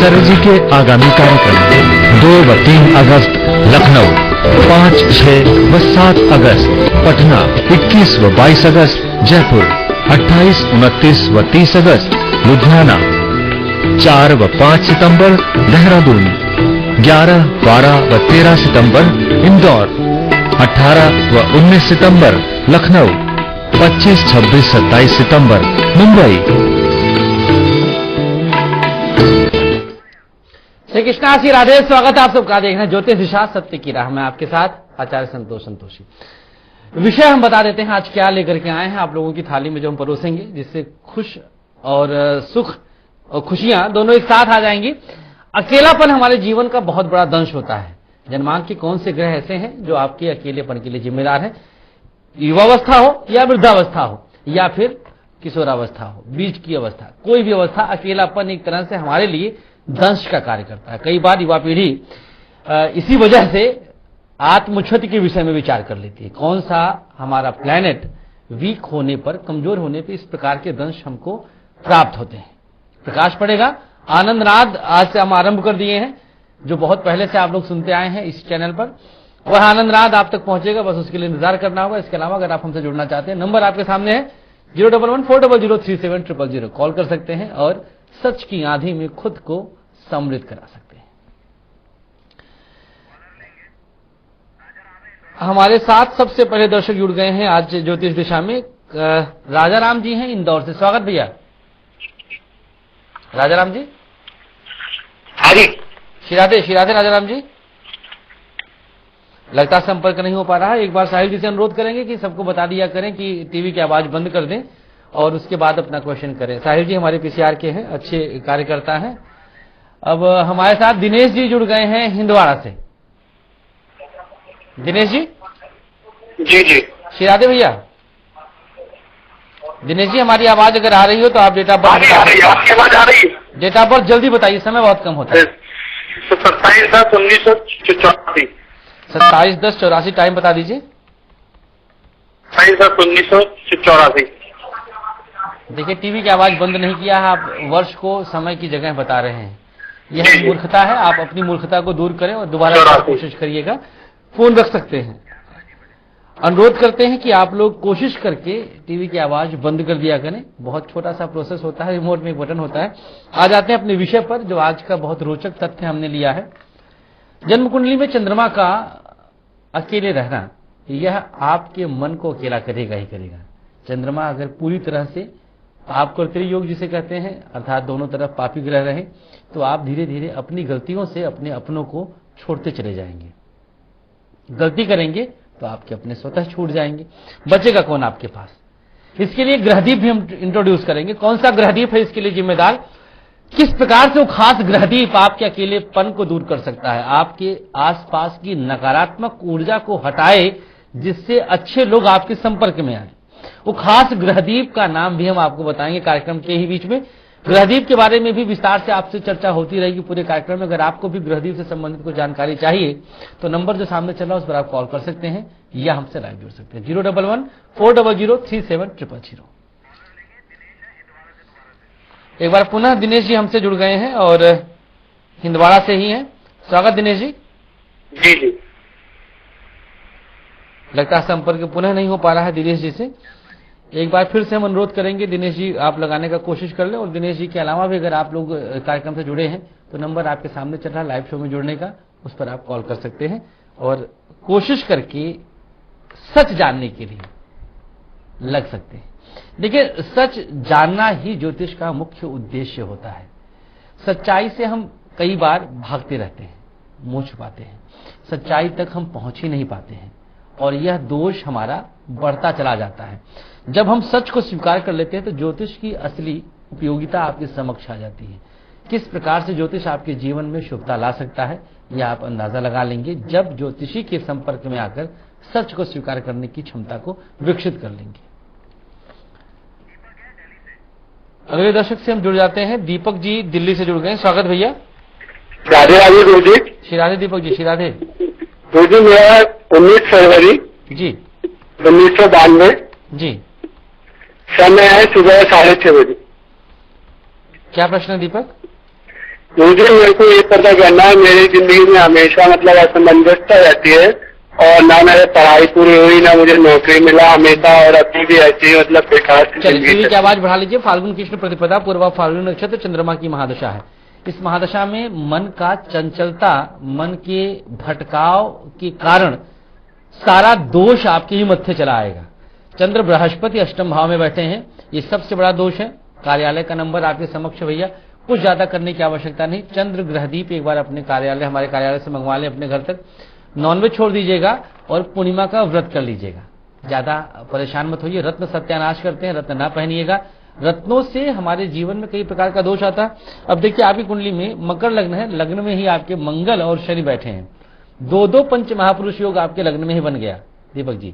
Sir जी के आगामी कार्यक्रम 2 व 3 अगस्त लखनऊ, 5, 6 व 7 अगस्त पटना, 21 व 22 अगस्त जयपुर, 28, 29 व 30 अगस्त लुधियाना, 4 व 5 सितंबर देहरादून, 11, 12 व 13 सितंबर इंदौर, 18 व 19 सितंबर लखनऊ, 25, 26, 27 सितंबर मुंबई। श्री कृष्णा, श्री राधे, स्वागत है आप सबका। देखना ज्योतिष दिशा सत्य की राह में आपके साथ आचार्य संतोषी। विषय हम बता देते हैं आज क्या लेकर के आए हैं आप लोगों की थाली में, जो हम परोसेंगे, जिससे खुश और सुख और खुशियां दोनों एक साथ आ जाएंगी। अकेलापन हमारे जीवन का बहुत बड़ा दंश होता है। जन्मांक के कौन से ग्रह ऐसे हैं जो आपके अकेलेपन के लिए जिम्मेदार है? युवावस्था हो या वृद्धावस्था हो या फिर किशोरावस्था हो, बीच की अवस्था, कोई भी अवस्था, अकेलापन एक तरह से हमारे लिए दंश का कार्य करता है। कई बार युवा पीढ़ी इसी वजह से आत्मक्षति के विषय में विचार कर लेती है। कौन सा हमारा प्लैनेट वीक होने पर, कमजोर होने पर इस प्रकार के दंश हमको प्राप्त होते हैं। प्रकाश पड़ेगा। आनंदनाद आज से हम आरंभ कर दिए हैं, जो बहुत पहले से आप लोग सुनते आए हैं इस चैनल पर। वह आनंदनाद आप तक पहुंचेगा, बस उसके लिए इंतजार करना होगा। इसके अलावा अगर आप हमसे जुड़ना चाहते हैं, नंबर आपके सामने है 011-400-3700। कॉल कर सकते हैं और सच की आंधी में खुद को सम्मिलित करा सकते हैं। हमारे साथ सबसे पहले दर्शक जुड़ गए हैं आज ज्योतिष दिशा में। राजा राम जी हैं इंदौर से। स्वागत भैया। राजा राम जी। हाँ जी। श्री राधे राजा राम जी। लगता संपर्क नहीं हो पा रहा है। एक बार साहिल जी से अनुरोध करेंगे कि सबको बता दिया करें कि टीवी की आवाज बंद कर दें और उसके बाद अपना क्वेश्चन करें। साहिल जी हमारे पीसीआर के हैं, अच्छे कार्यकर्ता हैं। अब हमारे साथ दिनेश जी जुड़ गए हैं हिंदवाड़ा से। दिनेश जी। जी जी। श्री राधे भैया। दिनेश जी, हमारी आवाज अगर आ रही हो तो आप डेट ऑफ बर्थ, आपकी आवाज आ रही है? डेट ऑफ बर्थ जल्दी बताइए, समय बहुत कम होता है। 27/10/1984। 27/10/84। टाइम बता दीजिए। 27/10/1984। देखिए, टीवी की आवाज बंद नहीं किया है, आप वर्ष को समय की जगह बता रहे हैं। यह मूर्खता है। आप अपनी मूर्खता को दूर करें और दोबारा कोशिश करिएगा। फोन रख सकते हैं। अनुरोध करते हैं कि आप लोग कोशिश करके टीवी की आवाज बंद कर दिया करें। बहुत छोटा सा प्रोसेस होता है, रिमोट में एक बटन होता है। आ जाते हैं अपने विषय पर, जो आज का बहुत रोचक तथ्य हमने लिया है। जन्म कुंडली में चंद्रमा का अकेले रहना, यह आपके मन को अकेला करेगा ही करेगा। चंद्रमा अगर पूरी तरह से आपको त्रियोग जिसे कहते हैं, अर्थात दोनों तरफ पापी ग्रह रहे, तो आप धीरे धीरे अपनी गलतियों से अपने अपनों को छोड़ते चले जाएंगे। गलती करेंगे तो आपके अपने स्वतः छूट जाएंगे। बचेगा कौन आपके पास? इसके लिए ग्रहदीप भी हम इंट्रोड्यूस करेंगे। कौन सा ग्रहदीप है इसके लिए जिम्मेदार, किस प्रकार से वो खास ग्रहदीप आपके अकेलेपन को दूर कर सकता है, आपके आसपास की नकारात्मक ऊर्जा को हटाए, जिससे अच्छे लोग आपके संपर्क में आए। वो खास ग्रहदीप का नाम भी हम आपको बताएंगे कार्यक्रम के ही बीच में। ग्रहदीप के बारे में भी विस्तार से आपसे चर्चा होती रहेगी पूरे कार्यक्रम में। अगर आपको भी ग्रहदीप से संबंधित कोई जानकारी चाहिए तो नंबर जो सामने चल रहा है उस पर आप कॉल कर सकते हैं या हमसे लाइव जुड़ सकते हैं। 011-400-3700। एक बार पुनः दिनेश जी हमसे जुड़ गए हैं और हिंदवाड़ा से ही हैं। स्वागत दिनेश जी। जी जी। लगता है संपर्क पुनः नहीं हो पा रहा है दिनेश जी से। एक बार फिर से हम अनुरोध करेंगे, दिनेश जी आप लगाने का कोशिश कर लें। और दिनेश जी के अलावा भी अगर आप लोग कार्यक्रम से जुड़े हैं तो नंबर आपके सामने चल रहा है लाइव शो में जुड़ने का, उस पर आप कॉल कर सकते हैं और कोशिश करके सच जानने के लिए लग सकते हैं। देखिए, सच जानना ही ज्योतिष का मुख्य उद्देश्य होता है। सच्चाई से हम कई बार भागते रहते हैं, मुंह छुपाते हैं, सच्चाई तक हम पहुंच ही नहीं पाते हैं और यह दोष हमारा बढ़ता चला जाता है। जब हम सच को स्वीकार कर लेते हैं तो ज्योतिष की असली उपयोगिता आपके समक्ष आ जाती है। किस प्रकार से ज्योतिष आपके जीवन में शुभता ला सकता है, यह आप अंदाजा लगा लेंगे जब ज्योतिषी के संपर्क में आकर सच को स्वीकार करने की क्षमता को विकसित कर लेंगे। अगले दर्शक से हम जुड़ जाते हैं। दीपक जी दिल्ली से जुड़ गए। स्वागत भैया। राधे राधे गुरु जी। श्री राधे दीपक जी। श्री राधे गुरु जी। मेरा 19 फरवरी जी 1992 जी। समय है सुबह 6:30 बजे। क्या प्रश्न है दीपक? मुझे मेरे को ये पता करना है, मेरी जिंदगी में हमेशा मतलब असमंजसता रहती है और ना मेरी पढ़ाई पूरी हुई, ना मुझे नौकरी मिला हमेशा, और अभी भी ऐसी मतलब बेकार सी चलिए जिंदगी टीवी की आवाज बढ़ा लीजिए। फाल्गुन कृष्ण प्रतिपदा पूर्वा फाल्गुन नक्षत्र चंद्रमा की महादशा है। इस महादशा में मन का चंचलता, मन के भटकाव के कारण सारा दोष आपके ही मत्थे चला आएगा। चंद्र बृहस्पति अष्टम भाव में बैठे हैं, ये सबसे बड़ा दोष है। कार्यालय का नंबर आपके समक्ष भैया, कुछ ज्यादा करने की आवश्यकता नहीं। चंद्र ग्रहदीप एक बार अपने कार्यालय, हमारे कार्यालय से मंगवा लें अपने घर तक। नॉनवेज छोड़ दीजिएगा और पूर्णिमा का व्रत कर लीजिएगा। ज्यादा परेशान मत होइए। रत्न सत्यानाश करते हैं, रत्न ना पहनिएगा। रत्नों से हमारे जीवन में कई प्रकार का दोष आता है। अब देखिए आपकी कुंडली में मकर लग्न है, लग्न में ही आपके मंगल और शनि बैठे हैं। दो पंच महापुरुष योग आपके लग्न में ही बन गया दीपक जी।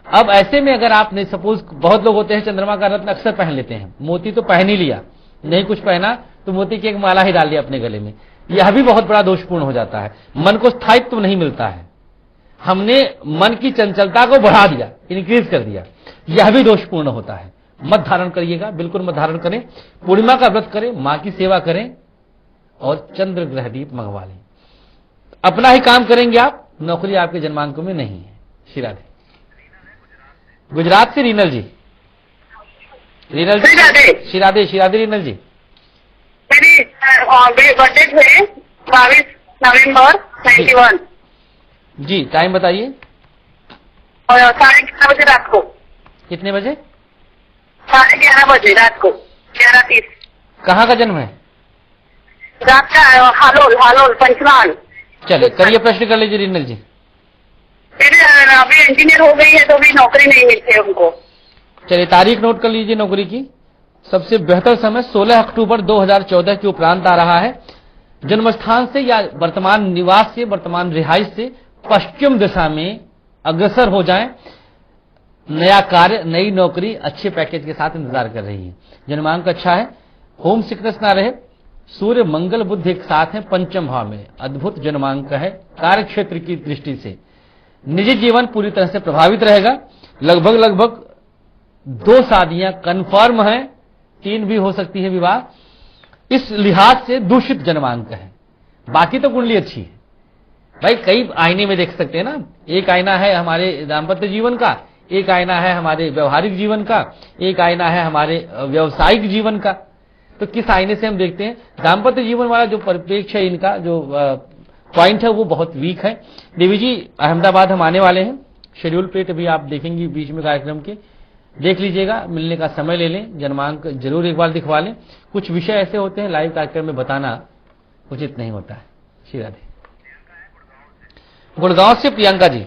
अब ऐसे में अगर आपने सपोज, बहुत लोग होते हैं चंद्रमा का रत्न अक्सर पहन लेते हैं, मोती तो पहन ही लिया, नहीं कुछ पहना तो मोती की एक माला ही डाल लिया अपने गले में, यह भी बहुत बड़ा दोषपूर्ण हो जाता है। मन को स्थायित्व नहीं मिलता है, हमने मन की चंचलता को बढ़ा दिया, इंक्रीज कर दिया, यह भी दोषपूर्ण होता है। मत धारण करिएगा, बिल्कुल मत धारण करें। पूर्णिमा का व्रत करें, मां की सेवा करें और चंद्र ग्रहदीप मंगवा लें। अपना ही काम करेंगे आप, नौकरी आपके जन्मांकों में नहीं है। श्री राधे। गुजरात से रीनल जी। रीनल जी, श्री राधे। श्री राधे रीनल जी। मेरी बर्थडे थे 22 नवंबर 91 जी। टाइम बताइए। और 11:30 बजे रात को। कितने बजे? 11:30 बजे रात को, 11:30। कहाँ का जन्म है? रात का हालोल पंचमहाल। चलिए करिए, प्रश्न कर लीजिए रीनल जी। मेरे अभी इंजीनियर हो गई है तो भी नौकरी नहीं मिलती है उनको। चलिए तारीख नोट कर लीजिए नौकरी की। सबसे बेहतर समय 16 अक्टूबर 2014 के उपरांत आ रहा है। जन्म स्थान से या वर्तमान निवास से, वर्तमान रिहाइश से पश्चिम दिशा में अग्रसर हो जाएं। नया कार्य, नई नौकरी अच्छे पैकेज के साथ इंतजार कर रही है। जन्मांक अच्छा है, होम सिकनेस ना रहे। सूर्य मंगल बुध एक साथ है पंचम भाव में, अद्भुत जन्मांक है। कार्य क्षेत्र की दृष्टि से निजी जीवन पूरी तरह से प्रभावित रहेगा। लगभग 2 शादियां कन्फर्म हैं, 3 भी हो सकती है विवाह। इस लिहाज से दूषित जन्मांक है। बाकी तो कुंडली अच्छी है भाई, कई आईने में देख सकते हैं ना। एक आईना है हमारे दाम्पत्य जीवन का, एक आईना है हमारे व्यवहारिक जीवन का, एक आईना है हमारे व्यवसायिक जीवन का। तो किस आईने से हम देखते हैं? दाम्पत्य जीवन वाला जो परिप्रेक्ष्य है, इनका जो पॉइंट है वो बहुत वीक है। देवी जी अहमदाबाद हम आने वाले हैं, शेड्यूल प्लेट भी आप देखेंगे बीच में कार्यक्रम के, देख लीजिएगा, मिलने का समय ले लें, जन्मांक जरूर एक बार दिखवा लें। कुछ विषय ऐसे होते हैं लाइव कार्यक्रम में बताना उचित नहीं होता है। श्री राधे। गुड़गांव से प्रियंका जी।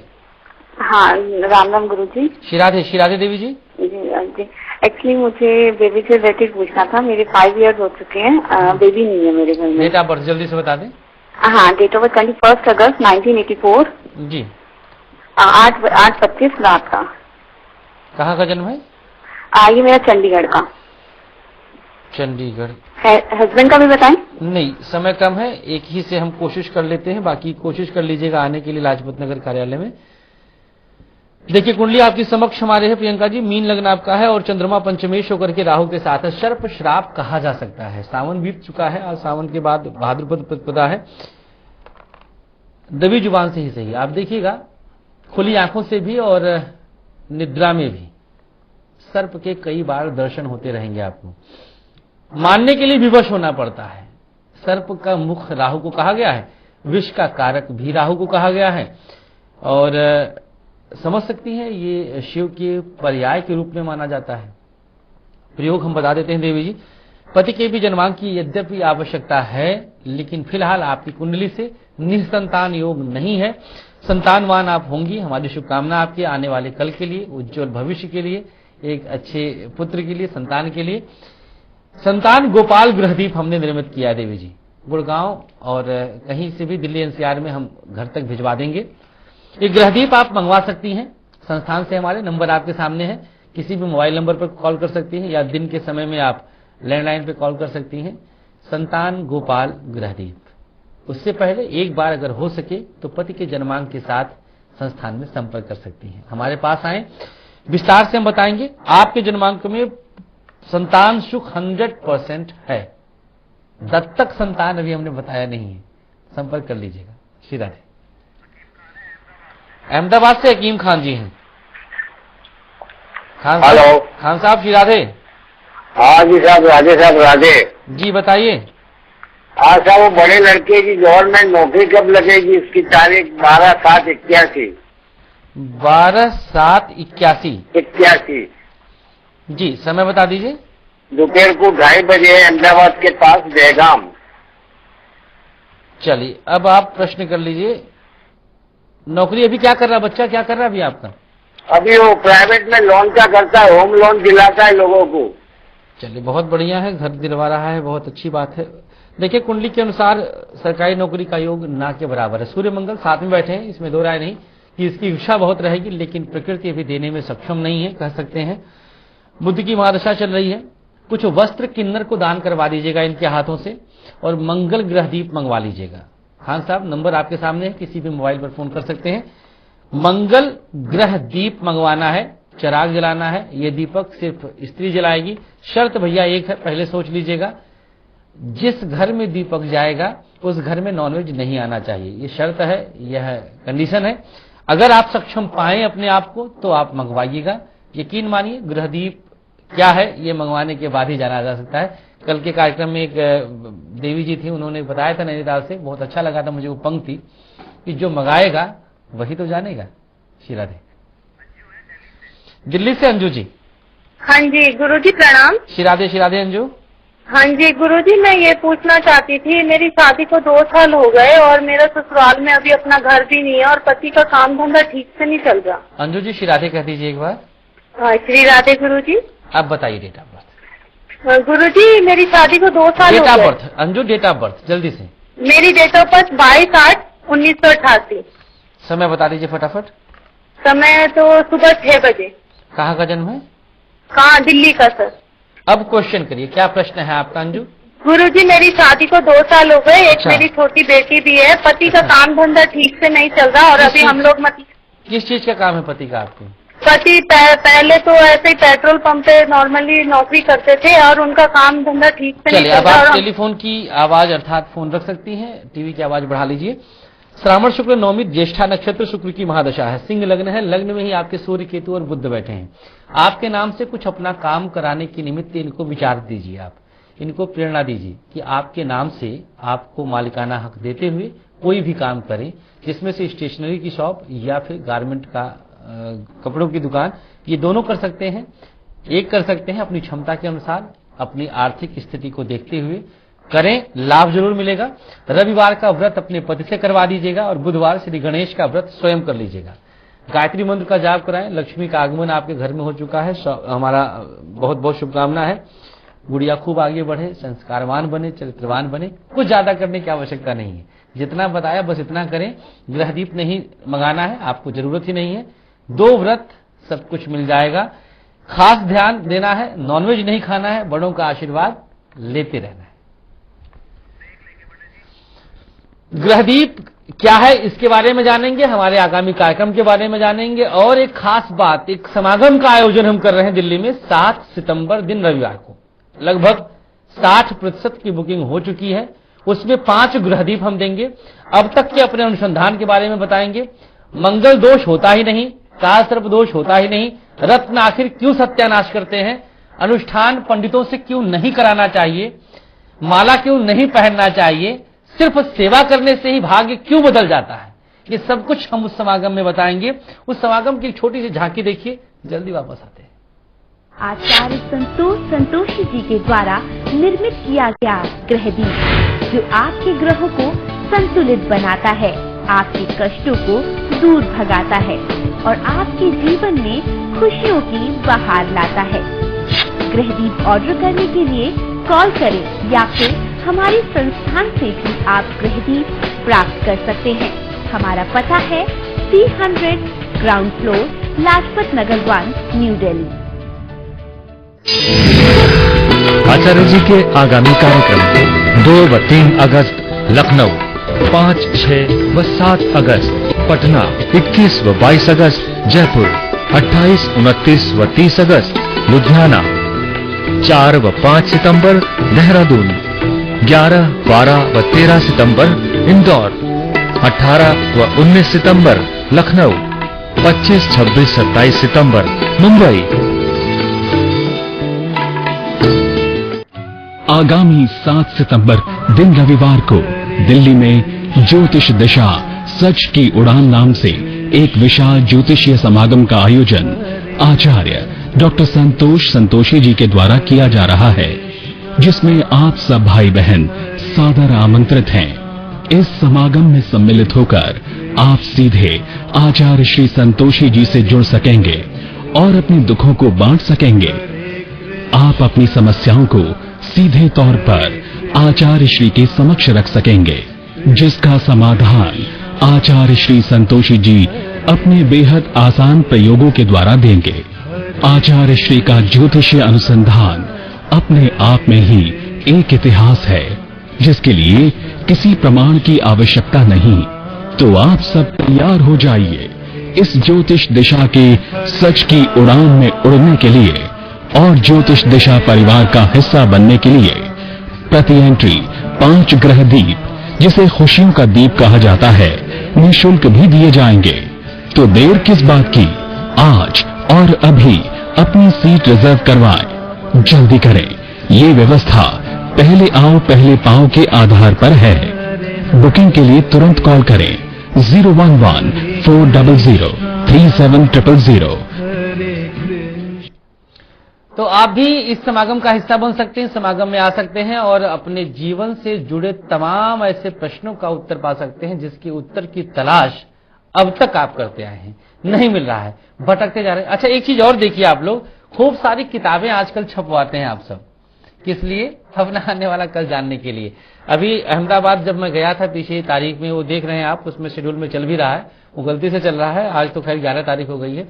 हाँ, राम राम गुरु जी। श्री राधे। श्री राधे देवी जी। जी एक्चुअली मुझे बेबी से रिलेटेड पूछना था। मेरे 5 इयर्स हो चुके हैं, बेबी नहीं है मेरे घर में। डेट ऑफ बर्थ जल्दी से बता दें। हाँ, डेट ऑफ बर्थ 21 अगस्त 1984 जी। 8:25 रात का। कहाँ का जन्म है? ये मेरा चंडीगढ़ का। चंडीगढ़। हस्बैंड का भी बताएं? नहीं, समय कम है, एक ही से हम कोशिश कर लेते हैं, बाकी कोशिश कर लीजिएगा आने के लिए लाजपत नगर कार्यालय में। देखिए कुंडली आपकी समक्ष हमारे है प्रियंका जी। मीन लग्न आपका है और चंद्रमा पंचमेश होकर के राहु के साथ है। सर्प श्राप कहा जा सकता है। सावन बीत चुका है और सावन के बाद भाद्रपद प्रतिपदा है। दबी जुबान से ही सही, आप देखिएगा खुली आंखों से भी और निद्रा में भी सर्प के कई बार दर्शन होते रहेंगे आपको। मानने के लिए विवश होना पड़ता है। सर्प का मुख राहु को कहा गया है, विष का कारक भी राहु को कहा गया है, और समझ सकती हैं ये शिव के पर्याय के रूप में माना जाता है। प्रयोग हम बता देते हैं देवी जी। पति के भी जन्मांक की यद्यपि आवश्यकता है, लेकिन फिलहाल आपकी कुंडली से निसंतान योग नहीं है। संतानवान आप होंगी। हमारी शुभकामना आपके आने वाले कल के लिए, उज्जवल भविष्य के लिए, एक अच्छे पुत्र के लिए, संतान के लिए। संतान गोपाल ग्रहदीप हमने निर्मित किया देवी जी। गुड़गांव और कहीं से भी दिल्ली एनसीआर में हम घर तक भिजवा देंगे। एक ग्रहदीप आप मंगवा सकती हैं संस्थान से। हमारे नंबर आपके सामने है, किसी भी मोबाइल नंबर पर कॉल कर सकती हैं या दिन के समय में आप लैंडलाइन पे कॉल कर सकती हैं। संतान गोपाल ग्रहदीप। उससे पहले एक बार अगर हो सके तो पति के जन्मांक के साथ संस्थान में संपर्क कर सकती हैं। हमारे पास आए, विस्तार से हम बताएंगे। आपके जन्मांक में संतान सुख 100% है। दत्तक संतान अभी हमने बताया नहीं है, संपर्क कर लीजिएगा। श्री राधे। अहमदाबाद से हकीम खान जी हैं। हेलो खान साहब, श्री राधे। हाँ जी साहब, राधे साहब, राधे जी बताइए। हाँ साहब, वो बड़े लड़के की गवर्नमेंट नौकरी कब लगेगी? इसकी तारीख 12/7/81। 12/7/81। जी समय बता दीजिए। दोपहर को 2:30 बजे अहमदाबाद के पास बेहगाम। चलिए अब आप प्रश्न कर लीजिए। नौकरी अभी क्या कर रहा बच्चा, क्या कर रहा है अभी आपका? अभी वो प्राइवेट में लोन का करता है, होम लोन दिलाता है लोगों को। चलिए बहुत बढ़िया है, घर दिलवा रहा है, बहुत अच्छी बात है। देखिए कुंडली के अनुसार सरकारी नौकरी का योग ना के बराबर है। सूर्य मंगल साथ में बैठे हैं, इसमें दो राय नहीं कि इसकी इच्छा बहुत रहेगी, लेकिन प्रकृति अभी देने में सक्षम नहीं है, कह सकते हैं। बुध की महादशा चल रही है। कुछ वस्त्र किन्नर को दान करवा दीजिएगा इनके हाथों से, और मंगल ग्रह दीप मंगवा लीजिएगा। खान साहब नंबर आपके सामने है, किसी भी मोबाइल पर फोन कर सकते हैं। मंगल ग्रह दीप मंगवाना है, चिराग जलाना है। ये दीपक सिर्फ स्त्री जलाएगी। शर्त भैया एक है, पहले सोच लीजिएगा, जिस घर में दीपक जाएगा उस घर में नॉनवेज नहीं आना चाहिए। ये शर्त है, यह कंडीशन है। अगर आप सक्षम पाएं अपने आप को तो आप मंगवाइएगा। यकीन मानिए गृहदीप क्या है ये मंगवाने के बाद ही जाना जा सकता है। कल के कार्यक्रम में एक देवी जी थी, उन्होंने बताया था नैनीताल से, बहुत अच्छा लगा था मुझे वो पंक्ति कि जो मंगाएगा वही तो जानेगा। श्री राधे। दिल्ली से अंजू जी। हाँ जी गुरुजी प्रणाम। श्री राधे। श्री राधे अंजू। हाँ जी गुरुजी, मैं ये पूछना चाहती थी, मेरी शादी को 2 साल हो गए और मेरा ससुराल में अभी अपना घर भी नहीं है और पति का काम धंधा ठीक से नहीं चल रहा। अंजू जी श्री राधे कह दीजिए एक बार। श्री राधे गुरुजी। आप बताइए डेट ऑफ बर्थ। गुरुजी मेरी शादी को 2 साल हो डेट ऑफ गए। Birth Anju, date of birth जल्दी से। मेरी डेट ऑफ बर्थ 22/8/1988। समय बता दीजिए फटाफट। समय तो सुबह 6 बजे। कहाँ का जन्म है? कहाँ? दिल्ली का सर। अब क्वेश्चन करिए, क्या प्रश्न है आपका अंजू? गुरुजी मेरी शादी को 2 साल हो गए, एक अच्छा। मेरी छोटी बेटी भी है, पति का काम धंधा ठीक से नहीं चल रहा और अभी हम लोग किस चीज का काम है पति का आपके? पति पहले तो ऐसे ही पेट्रोल पंप पे नॉर्मली नौकरी करते थे और उनका काम धंधा ठीक से नहीं चलिए चल अब रहा। आप टेलीफोन की आवाज अर्थात फोन रख सकती हैं, टीवी की आवाज बढ़ा लीजिए। श्रावण शुक्ल नवमी ज्येष्ठा नक्षत्र शुक्र की महादशा है, सिंह लग्न है, लग्न में ही आपके सूर्य केतु और बुध बैठे हैं। आपके नाम से कुछ अपना काम कराने के निमित्त इनको विचार दीजिए, आप इनको प्रेरणा दीजिए कि आपके नाम से आपको मालिकाना हक देते हुए कोई भी काम करें, जिसमें से स्टेशनरी की शॉप या फिर गारमेंट का कपड़ों की दुकान, ये दोनों कर सकते हैं। एक कर सकते हैं अपनी क्षमता के अनुसार, अपनी आर्थिक स्थिति को देखते हुए करें, लाभ जरूर मिलेगा। रविवार का व्रत अपने पति से करवा दीजिएगा और बुधवार श्री गणेश का व्रत स्वयं कर लीजिएगा। गायत्री मंत्र का जाप कराएं, लक्ष्मी का आगमन आपके घर में हो चुका है। हमारा बहुत बहुत शुभकामना है। गुड़िया खूब आगे बढ़े, संस्कारवान बने, चरित्रवान बने। कुछ ज्यादा करने की आवश्यकता नहीं है, जितना बताया बस इतना करें। गृहदीप नहीं मंगाना है, आपको जरूरत ही नहीं है। 2 व्रत सब कुछ मिल जाएगा। खास ध्यान देना है, नॉनवेज नहीं खाना है, बड़ों का आशीर्वाद लेते रहना है। गृहदीप क्या है इसके बारे में जानेंगे, हमारे आगामी कार्यक्रम के बारे में जानेंगे। और एक खास बात, एक समागम का आयोजन हम कर रहे हैं दिल्ली में 7 सितंबर दिन रविवार को। लगभग 60% की बुकिंग हो चुकी है। उसमें 5 गृहदीप हम देंगे। अब तक के अपने अनुसंधान के बारे में बताएंगे। मंगल दोष होता ही नहीं, काल सर्प दोष होता ही नहीं, रत्न आखिर क्यों सत्यानाश करते हैं, अनुष्ठान पंडितों से क्यों नहीं कराना चाहिए, माला क्यों नहीं पहनना चाहिए, सिर्फ सेवा करने से ही भाग्य क्यों बदल जाता है, ये सब कुछ हम उस समागम में बताएंगे। उस समागम की एक छोटी सी झांकी देखिए, जल्दी वापस आते हैं। आचार्य संतोष संतोषी जी के द्वारा निर्मित किया गया गृहदीप, जो आपके ग्रहों को संतुलित बनाता है, आपके कष्टों को दूर भगाता है और आपके जीवन में खुशियों की बहार लाता है। गृहदीप ऑर्डर करने के लिए कॉल करें या फिर हमारे संस्थान से भी आप गृहदीप प्राप्त कर सकते हैं। हमारा पता है C100 ground floor, Lajpat Nagar 1, new Delhi. आचार्य जी के आगामी कार्यक्रम 2 व 3 अगस्त लखनऊ, 5, 6 व 7 अगस्त पटना, 21 व 22 अगस्त जयपुर, 28, 29 व 30 अगस्त लुधियाना, 4 व 5 सितंबर देहरादून, 11, 12 व 13 सितंबर इंदौर, 18 व 19 सितंबर लखनऊ, 25, 26, 27 सितंबर मुंबई। आगामी 7 सितंबर दिन रविवार को दिल्ली में ज्योतिष दिशा सच की उड़ान नाम से एक विशाल ज्योतिषीय समागम का आयोजन आचार्य डॉक्टर संतोष संतोषी जी के द्वारा किया जा रहा है, जिसमें आप सब भाई बहन सादर आमंत्रित हैं। इस समागम में सम्मिलित होकर आप सीधे आचार्य श्री संतोषी जी से जुड़ सकेंगे और अपने दुखों को बांट सकेंगे। आप अपनी समस्याओं को सीधे तौर पर आचार्य श्री के समक्ष रख सकेंगे, जिसका समाधान आचार्य श्री संतोषी जी अपने बेहद आसान प्रयोगों के द्वारा देंगे। आचार्य श्री का ज्योतिषीय अनुसंधान अपने आप में ही एक इतिहास है, जिसके लिए किसी प्रमाण की आवश्यकता नहीं। तो आप सब तैयार हो जाइए इस ज्योतिष दिशा के सच की उड़ान में उड़ने के लिए और ज्योतिष दिशा परिवार का हिस्सा बनने के लिए। प्रति एंट्री 5 ग्रह दीप, जिसे खुशियों का दीप कहा जाता है, निःशुल्क भी दिए जाएंगे। तो देर किस बात की, आज और अभी अपनी सीट रिजर्व करवाएं, जल्दी करें। ये व्यवस्था पहले आओ पहले पाओ के आधार पर है। बुकिंग के लिए तुरंत कॉल करें 011-400-3700। तो आप भी इस समागम का हिस्सा बन सकते हैं, समागम में आ सकते हैं और अपने जीवन से जुड़े तमाम ऐसे प्रश्नों का उत्तर पा सकते हैं जिसकी उत्तर की तलाश अब तक आप करते आए हैं, नहीं मिल रहा है, भटकते जा रहे हैं। अच्छा, एक चीज और देखिए, आप लोग खूब सारी किताबें आजकल छपवाते हैं आप सब, किस लिए? अपना आने वाला कल जानने के लिए। अभी अहमदाबाद जब मैं गया था पिछली तारीख में, वो देख रहे हैं आप, उसमें शेड्यूल में चल भी रहा है, वो गलती से चल रहा है, आज तो खैर 11 तारीख हो गई है।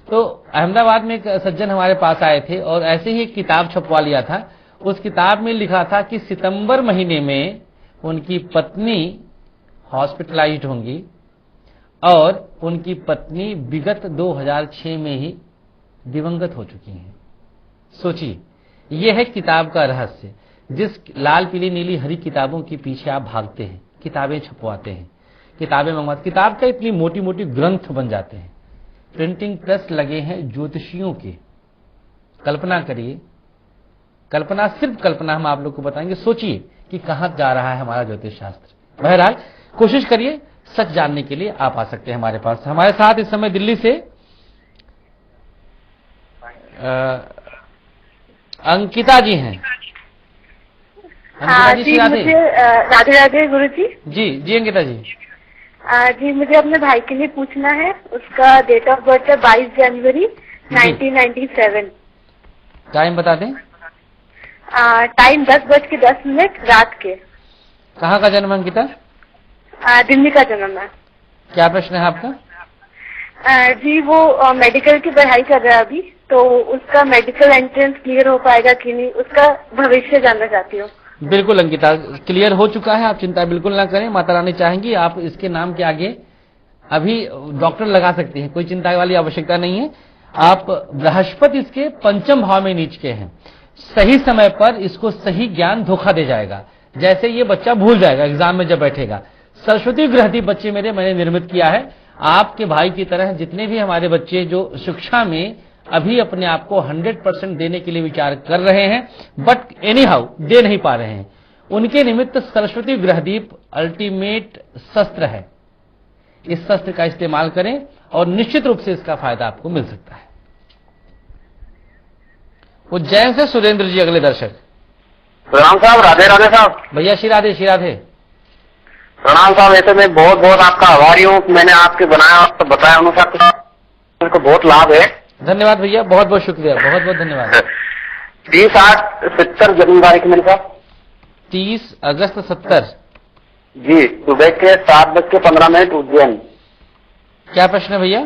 तो अहमदाबाद में एक सज्जन हमारे पास आए थे और ऐसे ही एक किताब छपवा लिया था। उस किताब में लिखा था कि सितंबर महीने में उनकी पत्नी हॉस्पिटलाइज्ड होंगी और उनकी पत्नी विगत 2006 में ही दिवंगत हो चुकी हैं। सोचिए, यह है किताब का रहस्य। जिस लाल पीली नीली हरी किताबों के पीछे आप भागते हैं, किताबें छपवाते हैं, किताबें मंगवाते, किताब का इतनी मोटी मोटी ग्रंथ बन जाते हैं, प्रिंटिंग प्रेस लगे हैं ज्योतिषियों के। कल्पना करिए, कल्पना, सिर्फ कल्पना हम आप लोग को बताएंगे। सोचिए कि कहां जा रहा है हमारा ज्योतिष शास्त्र। बहरहाल कोशिश करिए, सच जानने के लिए आप आ सकते हैं हमारे पास। हमारे साथ इस समय दिल्ली से अंकिता जी हैं। अंकिता जी, मुझे राधे राधे गुरु जी। जी अंकिता जी। जी, मुझे अपने भाई के लिए पूछना है। उसका डेट ऑफ बर्थ है 22 जनवरी 1997। टाइम बता दें। टाइम 10:10 रात के। कहाँ का जन्म अंकिता? दिल्ली का जन्म है। क्या प्रश्न है आपका? जी, वो मेडिकल की पढ़ाई कर रहा है अभी, तो उसका मेडिकल एंट्रेंस क्लियर हो पाएगा कि नहीं, उसका भविष्य जानना चाहती हूँ। बिल्कुल अंकिता, क्लियर हो चुका है, आप चिंता बिल्कुल ना करें। माता रानी चाहेंगी आप इसके नाम के आगे अभी डॉक्टर लगा सकती हैं, कोई चिंता वाली आवश्यकता नहीं है। आप बृहस्पति इसके 5वें भाव में नीच के हैं, सही समय पर इसको सही ज्ञान धोखा दे जाएगा। जैसे ये बच्चा भूल जाएगा एग्जाम में जब बैठेगा। सरस्वती ग्रहदीप बच्चे मेरे मैंने निर्मित किया है। आपके भाई की तरह जितने भी हमारे बच्चे जो शिक्षा में अभी अपने आप को 100% देने के लिए विचार कर रहे हैं, बट एनी हाउ दे नहीं पा रहे हैं, उनके निमित्त सरस्वती ग्रहदीप अल्टीमेट शस्त्र है। इस शस्त्र का इस्तेमाल करें और निश्चित रूप से इसका फायदा आपको मिल सकता है। उज्जैन से सुरेंद्र जी अगले दर्शक। प्रणाम साहब। राधे राधे साहब। भैया श्री राधे श्री राधे। प्रणाम साहब। ऐसे मैं बहुत बहुत आपका आभारी हूँ। मैंने आपके बताया अनुसार मेरे को बहुत लाभ है। धन्यवाद भैया, बहुत बहुत शुक्रिया, बहुत बहुत धन्यवाद। 30/8/70 जन्म तारीख मेरे साथ। 30 अगस्त 70 जी, सुबह के 7:15 उज्जैन। क्या प्रश्न है भैया?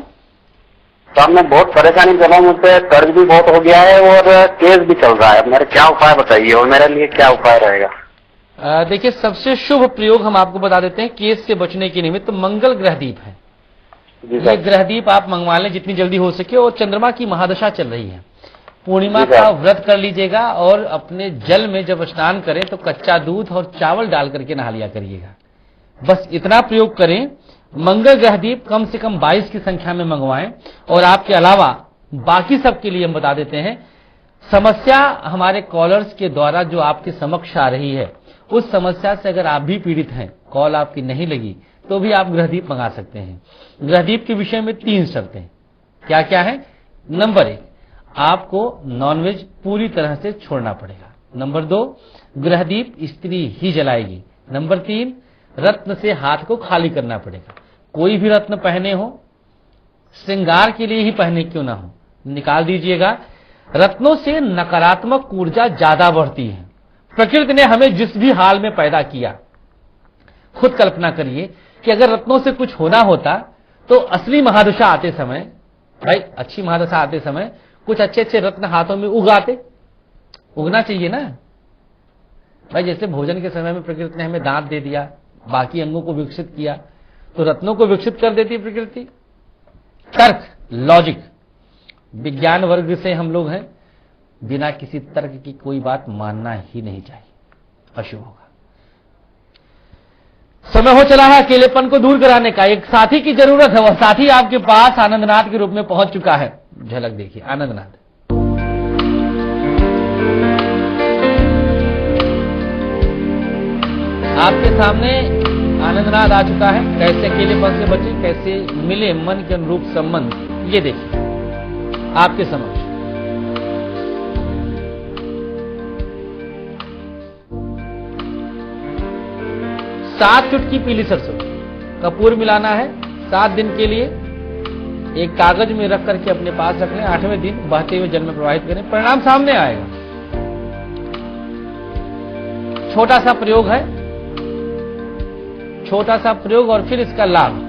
साहब मैं बहुत परेशानी कर रहा हूँ, मुझसे कर्ज भी बहुत हो गया है और केस भी चल रहा है। मेरे क्या उपाय बताइए और मेरे लिए क्या उपाय रहेगा? देखिए, सबसे शुभ प्रयोग हम आपको बता देते हैं केस से बचने के निमित्त मंगल ग्रहदीप है। ये ग्रहदीप आप मंगवा लें जितनी जल्दी हो सके, और चंद्रमा की महादशा चल रही है पूर्णिमा का व्रत कर लीजिएगा और अपने जल में जब स्नान करें तो कच्चा दूध और चावल डाल करके नहा लिया करिएगा। बस इतना प्रयोग करें। मंगल ग्रह दीप कम से कम 22 की संख्या में मंगवाएं। और आपके अलावा बाकी सबके लिए हम बता देते हैं, समस्या हमारे कॉलर्स के द्वारा जो आपके समक्ष आ रही है, उस समस्या से अगर आप भी पीड़ित हैं, कॉल आपकी नहीं लगी तो भी आप ग्रहदीप मंगा सकते हैं। ग्रहदीप के विषय में 3 शर्तें क्या क्या है। नंबर 1, आपको नॉनवेज पूरी तरह से छोड़ना पड़ेगा। नंबर 2, ग्रहदीप स्त्री ही जलाएगी। नंबर 3, रत्न से हाथ को खाली करना पड़ेगा। कोई भी रत्न पहने हो, श्रृंगार के लिए ही पहने क्यों ना हो, निकाल दीजिएगा। रत्नों से नकारात्मक ऊर्जा ज्यादा बढ़ती है। प्रकृति ने हमें जिस भी हाल में पैदा किया, खुद कल्पना करिए कि अगर रत्नों से कुछ होना होता तो असली महादशा आते समय, भाई अच्छी महादशा आते समय कुछ अच्छे अच्छे रत्न हाथों में उगाते, उगना चाहिए ना भाई। जैसे भोजन के समय में प्रकृति ने हमें दांत दे दिया, बाकी अंगों को विकसित किया, तो रत्नों को विकसित कर देती प्रकृति। तर्क, लॉजिक, विज्ञान वर्ग से हम लोग हैं, बिना किसी तर्क की कोई बात मानना ही नहीं चाहिए, अशुभ होगा। समय हो चला है अकेलेपन को दूर कराने का। एक साथी की जरूरत है, वह साथी आपके पास आनंदनाथ के रूप में पहुंच चुका है। झलक देखिए आनंदनाथ। आपके सामने आनंदनाथ आ चुका है। कैसे अकेलेपन से बचे, कैसे मिले मन के अनुरूप संबंध, ये देखिए आपके समक्ष। सात चुटकी पीली सरसों, कपूर मिलाना है 7 दिन के लिए। एक कागज में रख करके अपने पास रख लें। 8वें दिन बहते हुए जल में प्रवाहित करें, परिणाम सामने आएगा। छोटा सा प्रयोग है, छोटा सा प्रयोग और फिर इसका लाभ।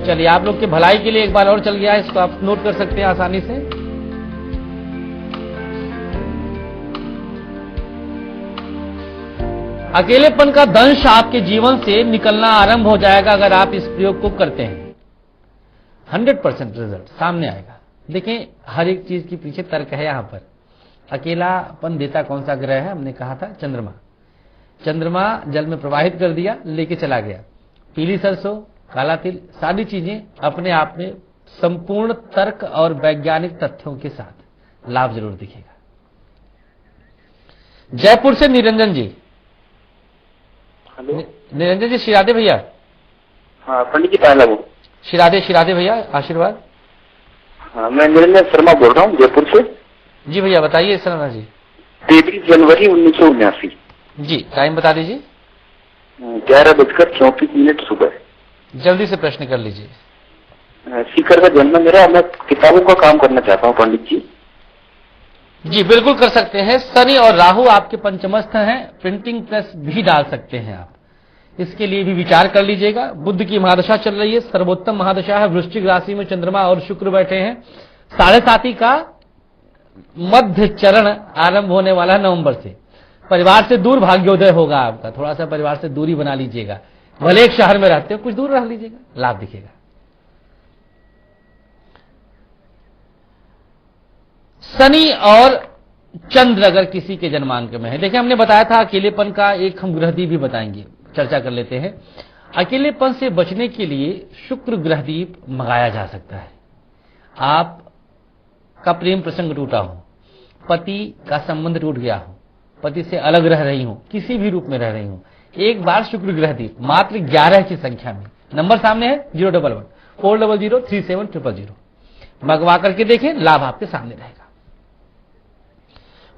चलिए आप लोग के भलाई के लिए एक बार और चल गया है, इसको आप नोट कर सकते हैं आसानी से। अकेलेपन का दंश आपके जीवन से निकलना आरंभ हो जाएगा अगर आप इस प्रयोग को करते हैं। 100% रिजल्ट सामने आएगा। देखें, हर एक चीज के पीछे तर्क है। यहां पर अकेलापन देता कौन सा ग्रह है, हमने कहा था चंद्रमा। चंद्रमा जल में प्रवाहित कर दिया, लेके चला गया। पीली सरसों, काला तिल, सारी चीजें अपने आप में संपूर्ण तर्क और वैज्ञानिक तथ्यों के साथ लाभ जरूर दिखेगा। जयपुर से निरंजन जी। निरंजन जी, श्री भैया। हाँ पंडित जी, पहला वो श्री भैया, आशीर्वाद। हाँ, मैं निरंजन शर्मा बोल रहा हूँ जयपुर से। जी भैया बताइए शर्मा जी। 23 जनवरी 1979। जी, टाइम बता दीजिए। 11:34 सुबह। जल्दी से प्रश्न कर लीजिए। सीकर का जन्म मेरा। मैं किताबों का काम करना चाहता हूँ पंडित जी। जी बिल्कुल कर सकते हैं। शनि और राहु आपके पंचमस्थ हैं, प्रिंटिंग प्रेस भी डाल सकते हैं आप। इसके लिए भी विचार कर लीजिएगा। बुध की महादशा चल रही है, सर्वोत्तम महादशा है। वृश्चिक राशि में चंद्रमा और शुक्र बैठे हैं। 7.5 का मध्य चरण आरंभ होने वाला है नवंबर से। परिवार से दूर भाग्योदय होगा आपका। थोड़ा सा परिवार से दूरी बना लीजिएगा। भले एक शहर में रहते हो, कुछ दूर रह लीजिएगा, लाभ दिखेगा। शनि और चंद्र अगर किसी के जन्मांक में है, देखिए हमने बताया था अकेलेपन का एक हम ग्रहदीप भी बताएंगे, चर्चा कर लेते हैं। अकेलेपन से बचने के लिए शुक्र ग्रहदीप मंगाया जा सकता है। आप का प्रेम प्रसंग टूटा हो, पति का संबंध टूट गया हो, पति से अलग रह रही हो, किसी भी रूप में रह रही हो, एक बार शुक्र ग्रहदीप मात्र 11 की संख्या में, नंबर सामने है 011 400 3700 मंगवा करके देखें, लाभ आपके सामने रहेगा।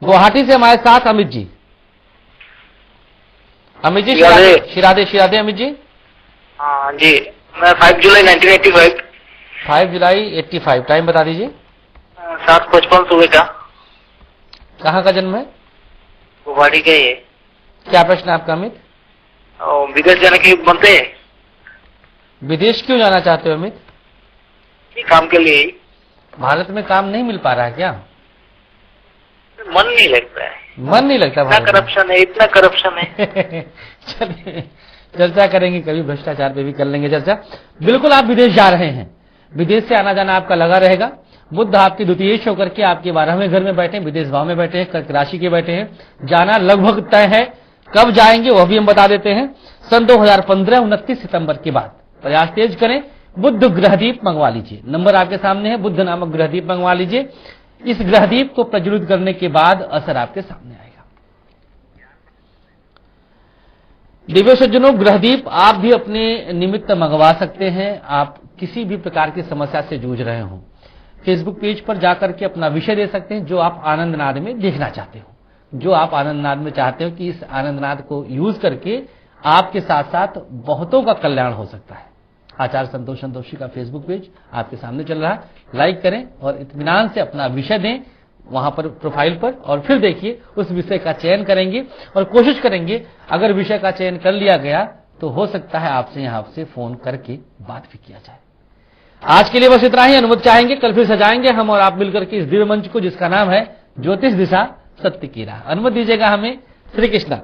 गुवाहाटी से हमारे साथ अमित जी। अमित जी शिरादे अमित जी। हाँ जी, मैं 5 जुलाई 1985। 5 जुलाई 85, टाइम बता दीजिए। 7:55 सुबह का। कहाँ का जन्म है? गुवाहाटी का ही है। क्या प्रश्न है आपका अमित? विदेश जाने के बनते हैं। विदेश क्यों जाना चाहते हो अमित? काम के लिए। भारत में काम नहीं मिल पा रहा है क्या? मन नहीं लगता है। मन नहीं लगता? इतना करप्शन है, इतना करप्शन है। चलिए चर्चा करेंगे, कभी भ्रष्टाचार पे भी कर लेंगे चर्चा। बिल्कुल आप विदेश जा रहे हैं, विदेश से आना जाना आपका लगा रहेगा। बुध आपके द्वितीय होकर के आपके 12वें घर में बैठे, विदेश भाव में बैठे हैं, कर्क राशि के बैठे हैं। जाना लगभग तय है, कब जाएंगे वह भी हम बता देते हैं। सन 2015 29 सितंबर के बाद प्रयास तेज करें, बुध ग्रहदीप मंगवा लीजिए। नंबर आपके सामने है, बुध नामक ग्रहदीप मंगवा लीजिए। इस ग्रहदीप को प्रज्वलित करने के बाद असर आपके सामने आएगा। दिव्य सज्जनों, ग्रहदीप आप भी अपने निमित्त मंगवा सकते हैं। आप किसी भी प्रकार की समस्या से जूझ रहे हो, फेसबुक पेज पर जाकर के अपना विषय दे सकते हैं, जो आप आनंदनाद में देखना चाहते हो, जो आप आनंदनाद में चाहते हो कि इस आनंदनाद को यूज करके आपके साथ साथ बहुतों का कल्याण हो सकता है। आचार्य संतोष संतोषी का फेसबुक पेज आपके सामने चल रहा है, लाइक करें और इत्मीनान से अपना विषय दें वहां पर प्रोफाइल पर, और फिर देखिए उस विषय का चयन करेंगे और कोशिश करेंगे अगर विषय का चयन कर लिया गया तो हो सकता है आपसे यहां से फोन करके बात भी किया जाए। आज के लिए बस इतना ही। अनुमति चाहेंगे कल फिर सजाएंगे हम और आप मिलकर के इस दिव्य मंच को, जिसका नाम है ज्योतिष दिशा सत्य की राह। अनुमति दीजिएगा हमें। श्री कृष्णा।